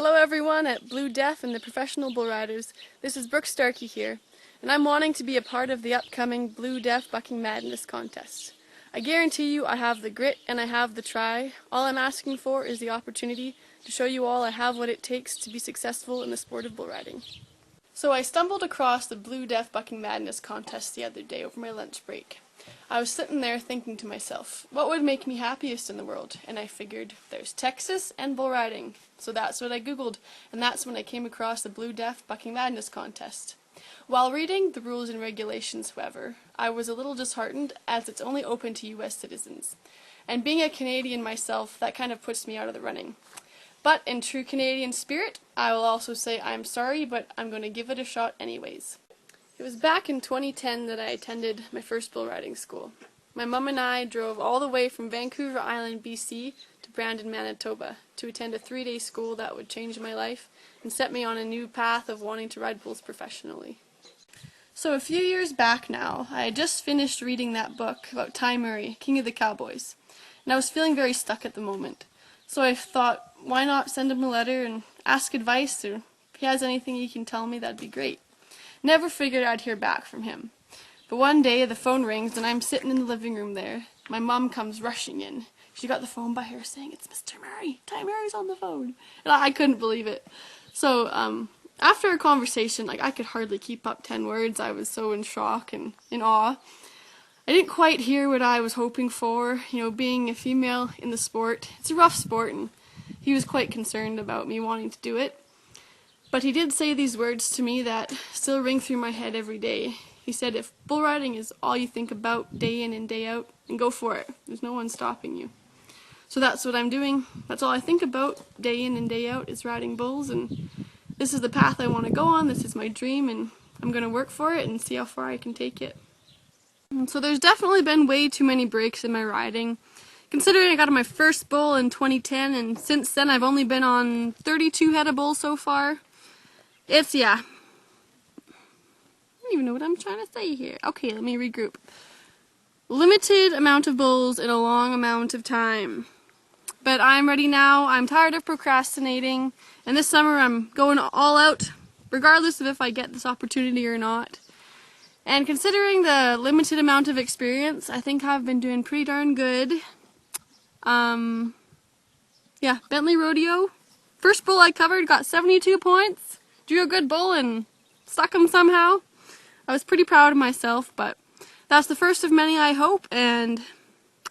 Hello everyone at BlueDEF and the Professional Bull Riders. This is Brooke Starkey here, and I'm wanting to be a part of the upcoming BlueDEF Bucking Madness contest. I guarantee you I have the grit and I have the try. All I'm asking for is the opportunity to show you all I have what it takes to be successful in the sport of bull riding. So I stumbled across the BlueDEF Bucking Madness contest the other day over my lunch break. I was sitting there thinking to myself, what would make me happiest in the world? And I figured, there's Texas and bull riding. So that's what I googled, and that's when I came across the BlueDEF Bucking Madness contest. While reading the rules and regulations, however, I was a little disheartened as it's only open to U.S. citizens. And being a Canadian myself, that kind of puts me out of the running. But in true Canadian spirit, I will also say I'm sorry, but I'm going to give it a shot anyways. It was back in 2010 that I attended my first bull riding school. My mum and I drove all the way from Vancouver Island, BC to Brandon, Manitoba to attend a 3-day school that would change my life and set me on a new path of wanting to ride bulls professionally. So a few years back now, I had just finished reading that book about Ty Murray, King of the Cowboys, and I was feeling very stuck at the moment. So I thought, why not send him a letter and ask advice, or if he has anything he can tell me, that'd be great. Never figured I'd hear back from him. But one day the phone rings and I'm sitting in the living room there. My mum comes rushing in. She got the phone by her saying, "It's Mr. Murray. Ty Murray's on the phone." And I couldn't believe it. So after our conversation, I could hardly keep up 10 words. I was so in shock and in awe. I didn't quite hear what I was hoping for. You know, being a female in the sport, it's a rough sport, and he was quite concerned about me wanting to do it. But he did say these words to me that still ring through my head every day. He said, if bull riding is all you think about day in and day out, then go for it. There's no one stopping you. So that's what I'm doing. That's all I think about day in and day out is riding bulls, and this is the path I want to go on. This is my dream, and I'm going to work for it and see how far I can take it. And so there's definitely been way too many breaks in my riding. Considering I got on my first bull in 2010, and since then I've only been on 32 head of bulls so far. I don't even know what I'm trying to say here. Okay, let me regroup. Limited amount of bulls in a long amount of time. But I'm ready now. I'm tired of procrastinating. And this summer I'm going all out, regardless of if I get this opportunity or not. And considering the limited amount of experience, I think I've been doing pretty darn good. Yeah, Bentley Rodeo. First bull I covered got 72 points. Drew a good bull and stuck him somehow. I was pretty proud of myself, but that's the first of many, I hope, and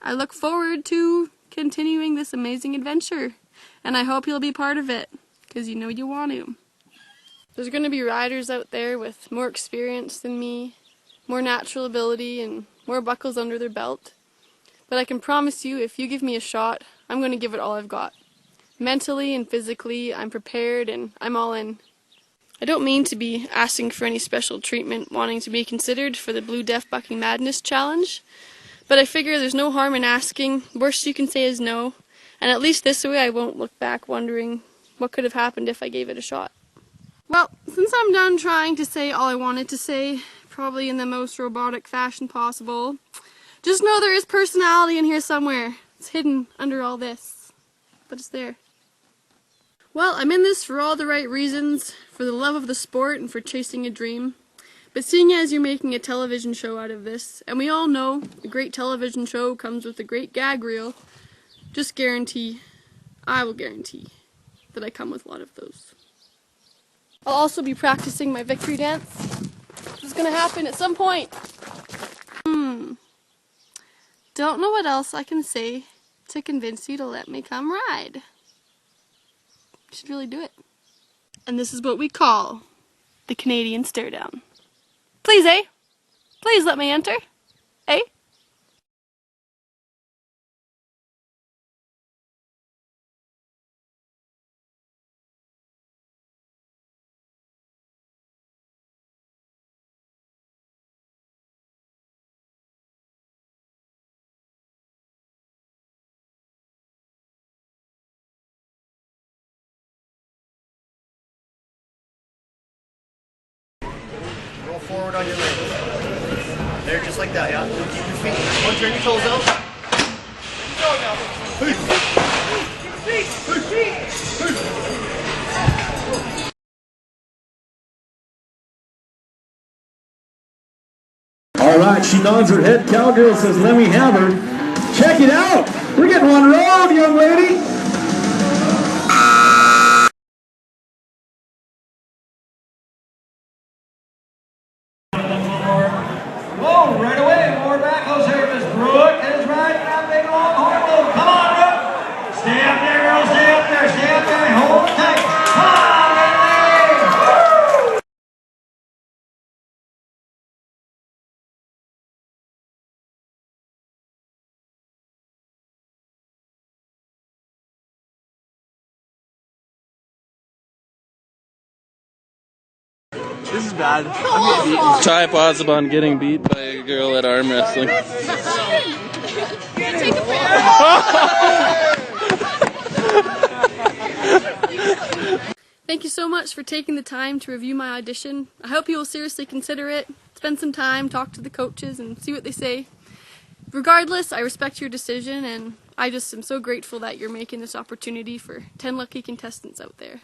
I look forward to continuing this amazing adventure, and I hope you'll be part of it, because you know you want to. There's going to be riders out there with more experience than me, more natural ability, and more buckles under their belt, but I can promise you, if you give me a shot, I'm going to give it all I've got. Mentally and physically, I'm prepared, and I'm all in. I don't mean to be asking for any special treatment, wanting to be considered for the BlueDEF Bucking Madness challenge, but I figure there's no harm in asking. Worst you can say is no, and at least this way I won't look back wondering what could have happened if I gave it a shot. Well, since I'm done trying to say all I wanted to say, probably in the most robotic fashion possible, just know there is personality in here somewhere. It's hidden under all this, but it's there. Well, I'm in this for all the right reasons, for the love of the sport and for chasing a dream. But seeing as you're making a television show out of this, and we all know a great television show comes with a great gag reel, I will guarantee, that I come with a lot of those. I'll also be practicing my victory dance. It's going to happen at some point. Don't know what else I can say to convince you to let me come ride. Should really do it. And this is what we call the Canadian stare down. Please, eh? Please let me enter. Eh? Roll forward on your legs. There, just like that, yeah? Keep your feet. Don't turn your toes out. Go now. Keep your feet. right, she nods her head. Cowgirl says, let me have her. Check it out. We're getting one road, young lady. Whoa, right away, more backhoes here. Miss Brooke is riding that big long horn. Whoa, come on, Brooke. Stay up there, girl. Stay up there. Stay up there. Hold it tight. Come on, Ridley. This is bad. I'm getting beat. Tripods upon getting beat by a girl at arm wrestling. Thank you so much for taking the time to review my audition. I hope you will seriously consider it, spend some time, talk to the coaches, and see what they say. Regardless, I respect your decision, and I just am so grateful that you're making this opportunity for 10 lucky contestants out there.